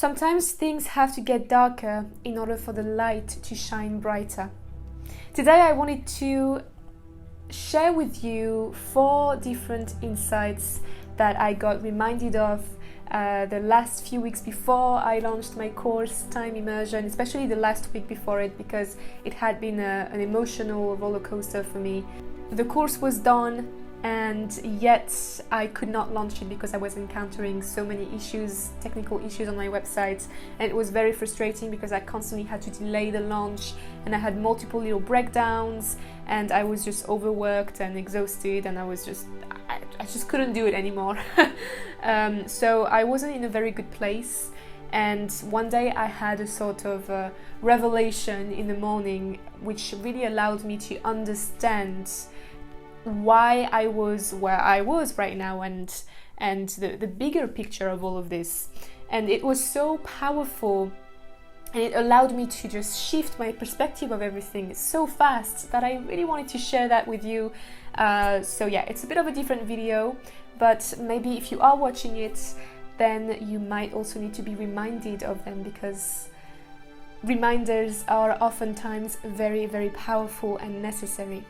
Sometimes things have to get darker in order for the light to shine brighter. Today I wanted to share with you 4 different insights that I got reminded of the last few weeks before I launched my course, Time Immersion, especially the last week before it, because it had been an emotional roller coaster for me. The course was done, and yet I could not launch it because I was encountering so many issues, technical issues on my website, and it was very frustrating because I constantly had to delay the launch, and I had multiple little breakdowns, and I was just overworked and exhausted, and I just couldn't do it anymore. So I wasn't in a very good place, and one day I had a sort of revelation in the morning which really allowed me to understand why I was where I was right now, and the bigger picture of all of this. And it was so powerful, and it allowed me to just shift my perspective of everything so fast that I really wanted to share that with you. So yeah, it's a bit of a different video, but maybe if you are watching it, then you might also need to be reminded of them, because reminders are oftentimes very, very powerful and necessary.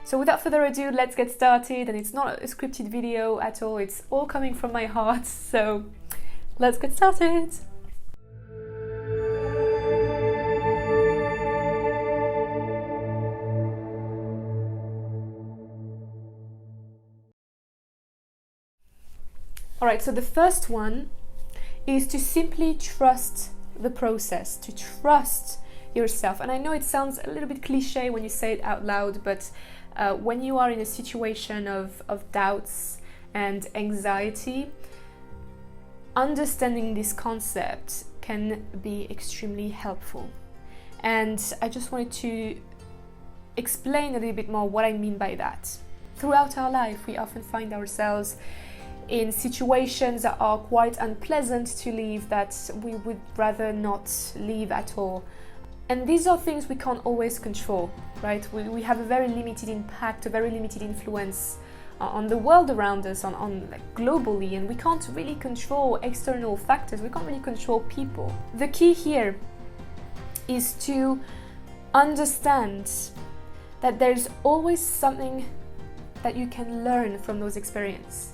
So without further ado, let's get started. And it's not a scripted video at all, it's all coming from my heart, so let's get started. Alright, so the first one is to simply trust the process, to trust yourself. And I know it sounds a little bit cliche when you say it out loud, but when you are in a situation of doubts and anxiety, understanding this concept can be extremely helpful. And I just wanted to explain a little bit more what I mean by that. Throughout our life, we often find ourselves in situations that are quite unpleasant to live, that we would rather not live at all. And these are things we can't always control, right? We have a very limited impact, a very limited influence on the world around us, like globally, and we can't really control external factors, we can't really control people. The key here is to understand that there's always something that you can learn from those experiences,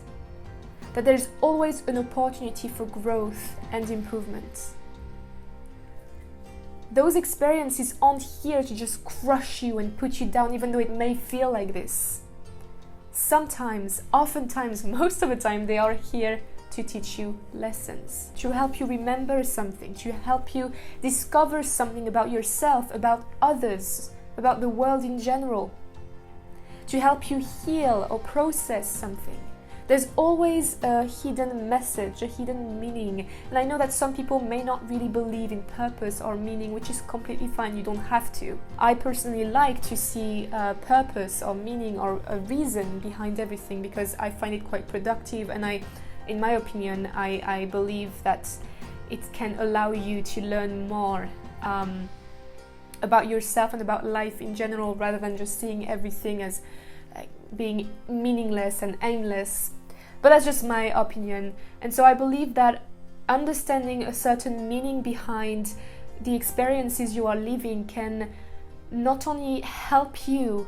that there's always an opportunity for growth and improvement. Those experiences aren't here to just crush you and put you down, even though it may feel like this. Sometimes, oftentimes, most of the time, they are here to teach you lessons, to help you remember something, to help you discover something about yourself, about others, about the world in general, to help you heal or process something. There's always a hidden message, a hidden meaning. And I know that some people may not really believe in purpose or meaning, which is completely fine, you don't have to. I personally like to see purpose or meaning or a reason behind everything, because I find it quite productive, and in my opinion, I believe that it can allow you to learn more about yourself and about life in general, rather than just seeing everything as being meaningless and aimless. But that's just my opinion. And so I believe that understanding a certain meaning behind the experiences you are living can not only help you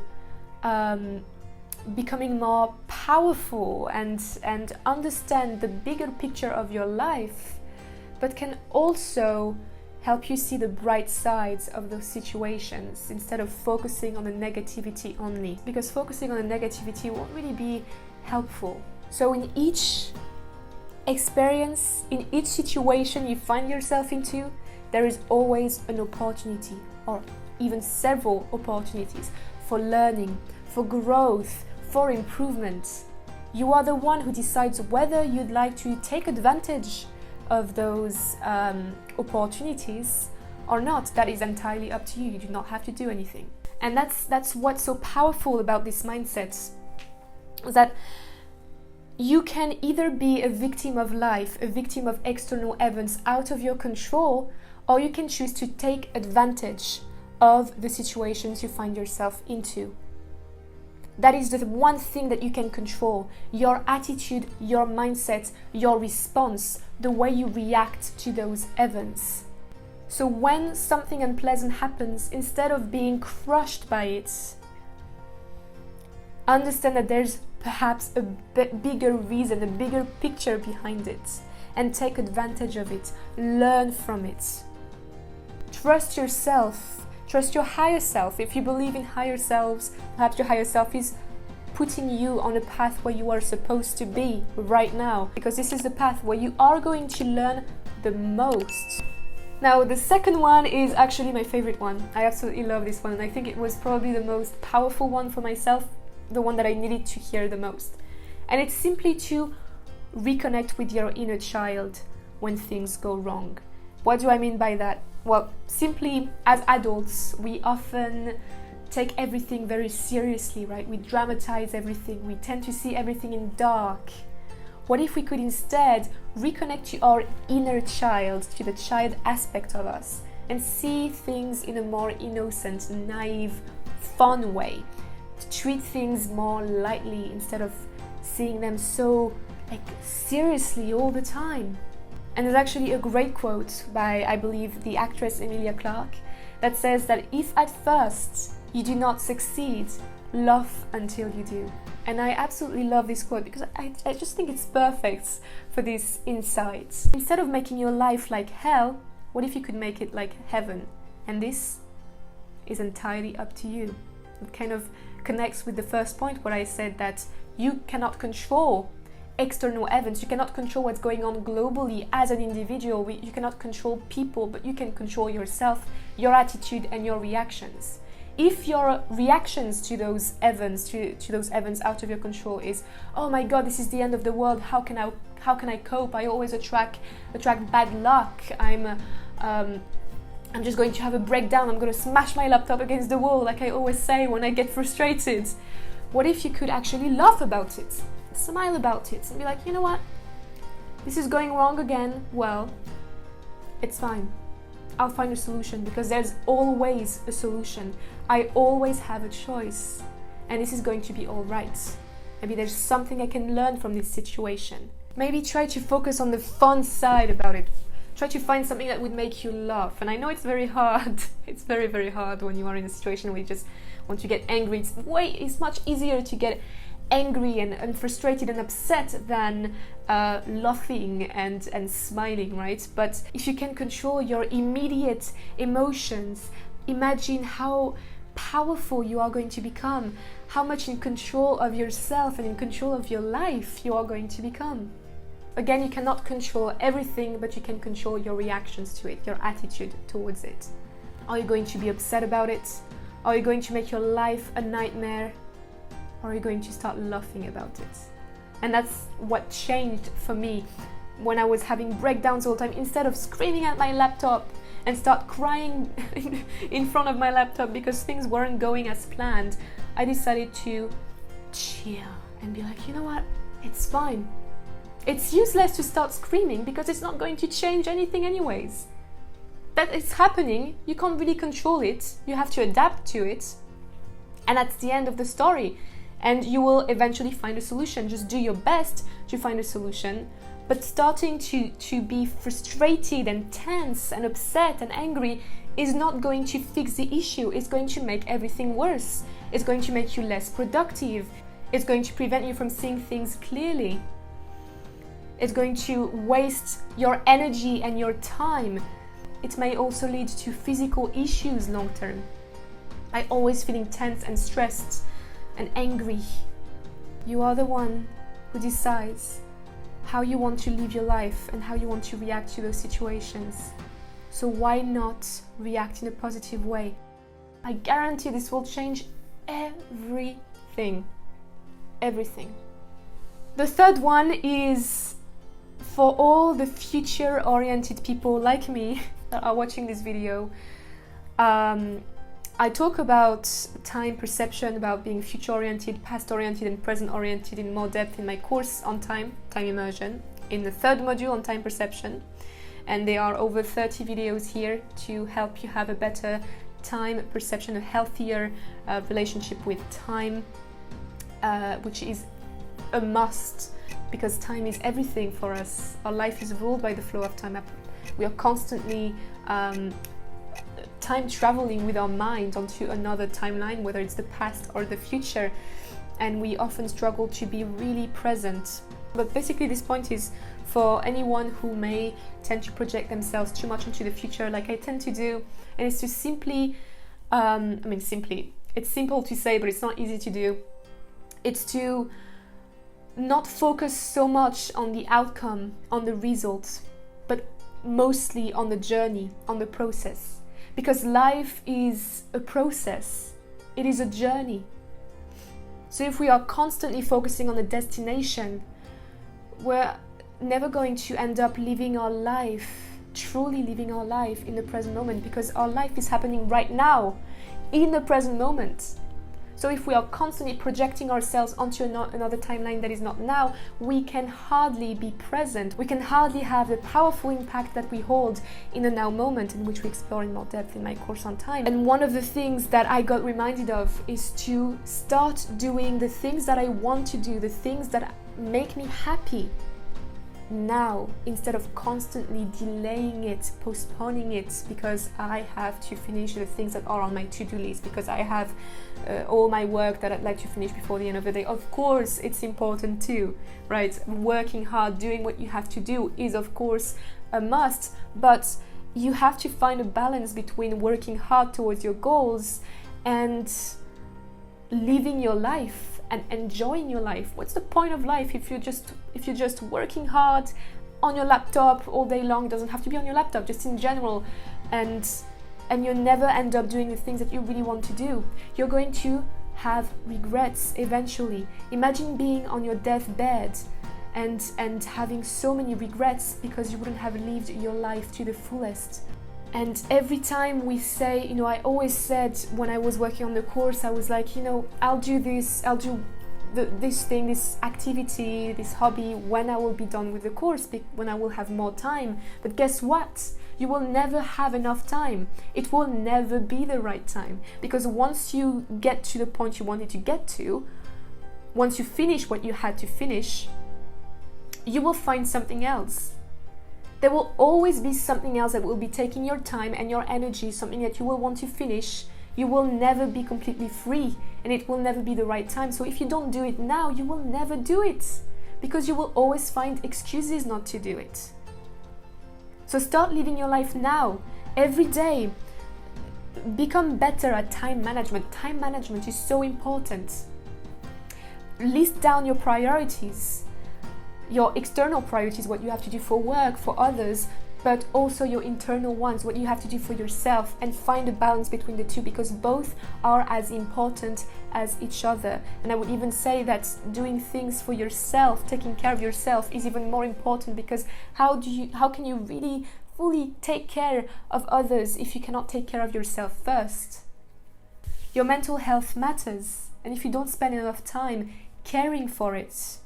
becoming more powerful and understand the bigger picture of your life, but can also help you see the bright sides of those situations instead of focusing on the negativity only, because focusing on the negativity won't really be helpful. So in each experience, in each situation you find yourself into, there is always an opportunity, or even several opportunities, for learning, for growth, for improvement. You are the one who decides whether you'd like to take advantage of those opportunities or not. That is entirely up to you. You do not have to do anything. And that's what's so powerful about this mindset, is that you can either be a victim of life, a victim of external events out of your control, or you can choose to take advantage of the situations you find yourself into. That is the one thing that you can control. Your attitude, your mindset, your response, the way you react to those events. So when something unpleasant happens, instead of being crushed by it, understand that there's perhaps a bigger reason, a bigger picture behind it, and take advantage of it. Learn from it. Trust yourself. Trust your higher self. If you believe in higher selves, perhaps your higher self is putting you on a path where you are supposed to be right now, because this is the path where you are going to learn the most. Now, the second one is actually my favorite one. I absolutely love this one, and I think it was probably the most powerful one for myself, the one that I needed to hear the most. And it's simply to reconnect with your inner child when things go wrong. What do I mean by that? Well, simply as adults, we often take everything very seriously, right? We dramatize everything. We tend to see everything in dark. What if we could instead reconnect to our inner child, to the child aspect of us, and see things in a more innocent, naive, fun way? To treat things more lightly instead of seeing them so seriously all the time. And there's actually a great quote by, I believe, the actress Emilia Clarke, that says that if at first you do not succeed, laugh until you do. And I absolutely love this quote because I just think it's perfect for this insight. Instead of making your life like hell, what if you could make it like heaven? And this is entirely up to you. It kind of connects with the first point where I said that you cannot control external events. You cannot control what's going on globally as an individual. You cannot control people, but you can control yourself, your attitude, and your reactions. If your reactions to those events, to those events out of your control is, oh my God, this is the end of the world. How can I cope? I always attract bad luck. I'm just going to have a breakdown. I'm going to smash my laptop against the wall, like I always say when I get frustrated. What if you could actually laugh about it? Smile about it and be like, you know what? This is going wrong again. Well, it's fine. I'll find a solution because there's always a solution. I always have a choice. And this is going to be all right. Maybe there's something I can learn from this situation. Maybe try to focus on the fun side about it. Try to find something that would make you laugh. And I know it's very hard. It's very, very hard when you are in a situation where you just want to get angry. It's much easier to get angry and frustrated and upset than laughing and smiling, right? But if you can control your immediate emotions, imagine how powerful you are going to become, how much in control of yourself and in control of your life you are going to become. Again, you cannot control everything, but you can control your reactions to it, your attitude towards it. Are you going to be upset about it? Are you going to make your life a nightmare? Or are you going to start laughing about it? And that's what changed for me when I was having breakdowns all the time. Instead of screaming at my laptop and start crying in front of my laptop because things weren't going as planned, I decided to chill and be like, you know what? It's fine. It's useless to start screaming because it's not going to change anything anyways. That it's happening, you can't really control it. You have to adapt to it. And that's the end of the story. And you will eventually find a solution. Just do your best to find a solution. But starting to be frustrated and tense and upset and angry is not going to fix the issue. It's going to make everything worse. It's going to make you less productive. It's going to prevent you from seeing things clearly. It's going to waste your energy and your time. It may also lead to physical issues long term. By always feeling tense and stressed and angry. You are the one who decides how you want to live your life and how you want to react to those situations. So why not react in a positive way? I guarantee this will change everything. Everything. The third one is for all the future-oriented people like me that are watching this video. I talk about time perception, about being future-oriented, past-oriented, and present-oriented in more depth in my course on time immersion, in the third module on time perception. And there are over 30 videos here to help you have a better time perception, a healthier relationship with time. which is a must, because time is everything for us. Our life is ruled by the flow of time. We are constantly time traveling with our mind onto another timeline, whether it's the past or the future, and we often struggle to be really present. But basically this point is for anyone who may tend to project themselves too much into the future, like I tend to do, and it's to simply, it's simple to say, but it's not easy to do. It's to not focus so much on the outcome, on the results, but mostly on the journey, on the process. Because life is a process, it is a journey. So if we are constantly focusing on the destination, we're never going to end up living our life, truly living our life in the present moment, because our life is happening right now, in the present moment. So if we are constantly projecting ourselves onto another timeline that is not now, we can hardly be present. We can hardly have the powerful impact that we hold in the now moment, in which we explore in more depth in my course on time. And one of the things that I got reminded of is to start doing the things that I want to do, the things that make me happy now, instead of constantly delaying it, postponing it, because I have to finish the things that are on my to-do list, because I have all my work that I'd like to finish before the end of the day. Of course it's important too, right? Working hard, doing what you have to do is of course a must, but you have to find a balance between working hard towards your goals and living your life and enjoying your life. What's the point of life if you're just working hard on your laptop all day long? It doesn't have to be on your laptop, just in general, and you never end up doing the things that you really want to do. You're going to have regrets eventually. Imagine being on your deathbed and having so many regrets because you wouldn't have lived your life to the fullest. And every time we say, I always said when I was working on the course, I was like, I'll do this, I'll do this thing, this activity, this hobby when I will be done with the course, when I will have more time. But guess what? You will never have enough time. It will never be the right time, because once you get to the point you wanted to get to, once you finish what you had to finish, you will find something else. There will always be something else that will be taking your time and your energy, something that you will want to finish. You will never be completely free, and it will never be the right time. So if you don't do it now, you will never do it, because you will always find excuses not to do it. So start living your life now, every day. Become better at time management. Time management is so important. List down your priorities. Your external priorities, what you have to do for work, for others, but also your internal ones, what you have to do for yourself, and find a balance between the two, because both are as important as each other. And I would even say that doing things for yourself, taking care of yourself, is even more important, because how can you really fully take care of others if you cannot take care of yourself first? Your mental health matters, and if you don't spend enough time caring for it,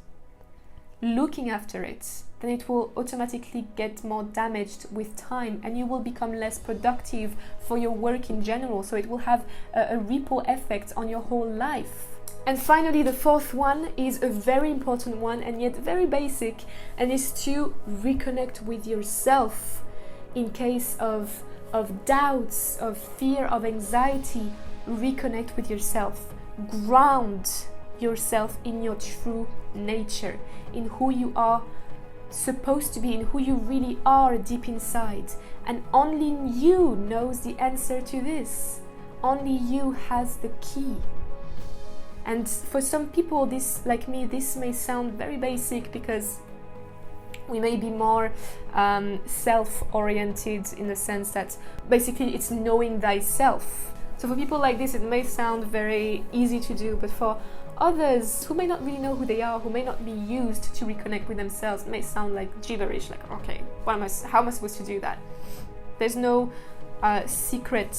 looking after it, then it will automatically get more damaged with time, and you will become less productive for your work in general. So it will have a ripple effect on your whole life. And finally, the fourth one is a very important one, and yet very basic, and is to reconnect with yourself. In case of doubts, of fear, of anxiety, reconnect with yourself. Ground yourself in your true nature, in who you are supposed to be, in who you really are deep inside. And only you knows the answer to this. Only you has the key. And for some people, this, like me, this may sound very basic, because we may be more self-oriented, in the sense that basically it's knowing thyself. So for people like this, it may sound very easy to do, but for others who may not really know who they are, who may not be used to reconnect with themselves, it may sound like gibberish, like, okay, how am I supposed to do that? There's no secret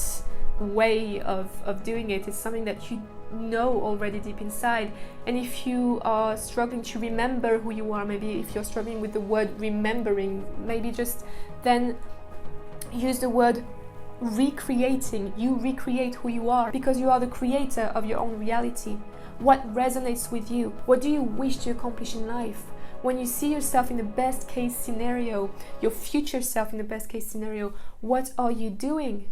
way of doing it. It's something that you know already deep inside. And if you are struggling to remember who you are, maybe if you're struggling with the word remembering, maybe just then use the word recreating. You recreate who you are, because you are the creator of your own reality. What resonates with you? What do you wish to accomplish in life? When you see yourself in the best case scenario, your future self in the best case scenario, what are you doing?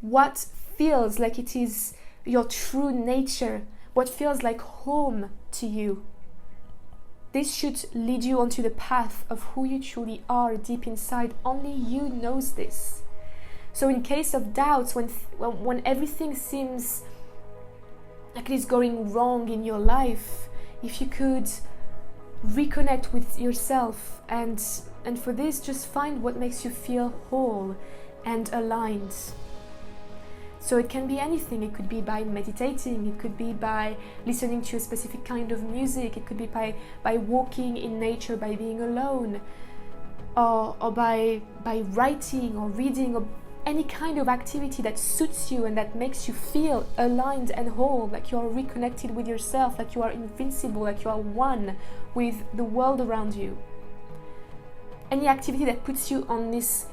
What feels like it is your true nature? What feels like home to you? This should lead you onto the path of who you truly are deep inside. Only you knows this. So in case of doubts, when everything seems like it is going wrong in your life, if you could reconnect with yourself and for this, just find what makes you feel whole and aligned. So it can be anything. It could be by meditating, it could be by listening to a specific kind of music, it could be by walking in nature, by being alone, or by writing or reading, or any kind of activity that suits you and that makes you feel aligned and whole, like you are reconnected with yourself, like you are invincible, like you are one with the world around you. Any activity that puts you on this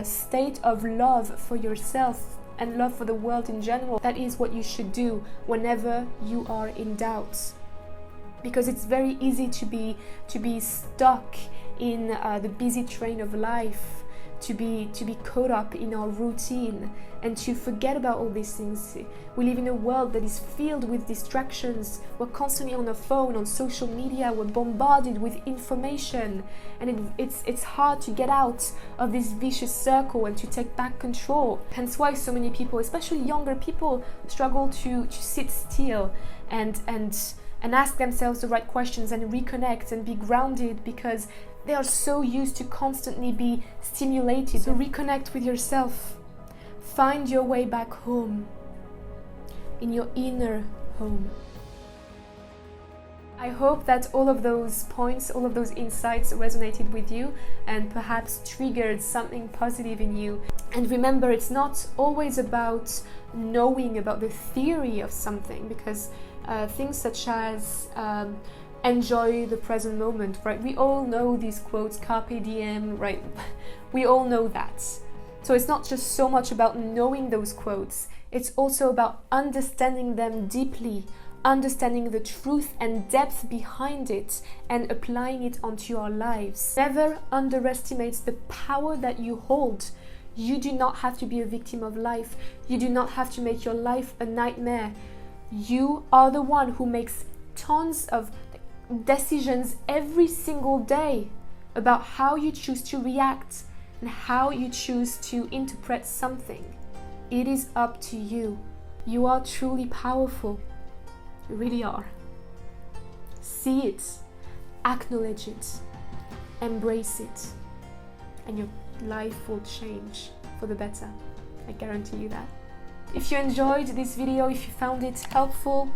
state of love for yourself and love for the world in general, that is what you should do whenever you are in doubt. Because it's very easy to be stuck in the busy train of life, to be caught up in our routine and to forget about all these things. We live in a world that is filled with distractions. We're constantly on our phone, on social media, we're bombarded with information, and it's hard to get out of this vicious circle and to take back control. Hence why so many people, especially younger people, struggle to sit still and ask themselves the right questions and reconnect and be grounded, because they are so used to constantly be stimulated. So reconnect with yourself. Find your way back home, in your inner home. I hope that all of those points, all of those insights resonated with you and perhaps triggered something positive in you. And remember, it's not always about knowing about the theory of something, because things such as enjoy the present moment, right? We all know these quotes, carpe diem, right? We all know that. So it's not just so much about knowing those quotes, it's also about understanding them deeply, understanding the truth and depth behind it and applying it onto our lives. Never underestimate the power that you hold. You do not have to be a victim of life. You do not have to make your life a nightmare. You are the one who makes tons of decisions every single day about how you choose to react and how you choose to interpret something. It is up to you. You are truly powerful. You really are. See it, acknowledge it, embrace it, and your life will change for the better. I guarantee you that. If you enjoyed this video, if you found it helpful,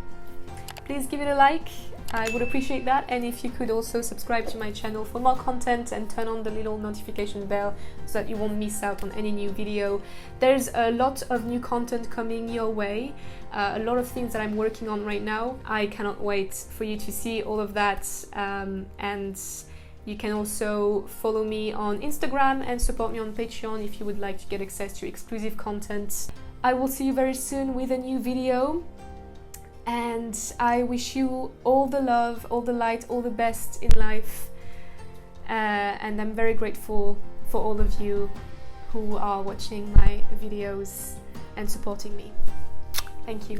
please give it a like. I would appreciate that. And if you could also subscribe to my channel for more content and turn on the little notification bell so that you won't miss out on any new video. There's a lot of new content coming your way, a lot of things that I'm working on right now. I cannot wait for you to see all of that, and you can also follow me on Instagram and support me on Patreon if you would like to get access to exclusive content. I will see you very soon with a new video. And I wish you all the love, all the light, all the best in life. And I'm very grateful for all of you who are watching my videos and supporting me. Thank you.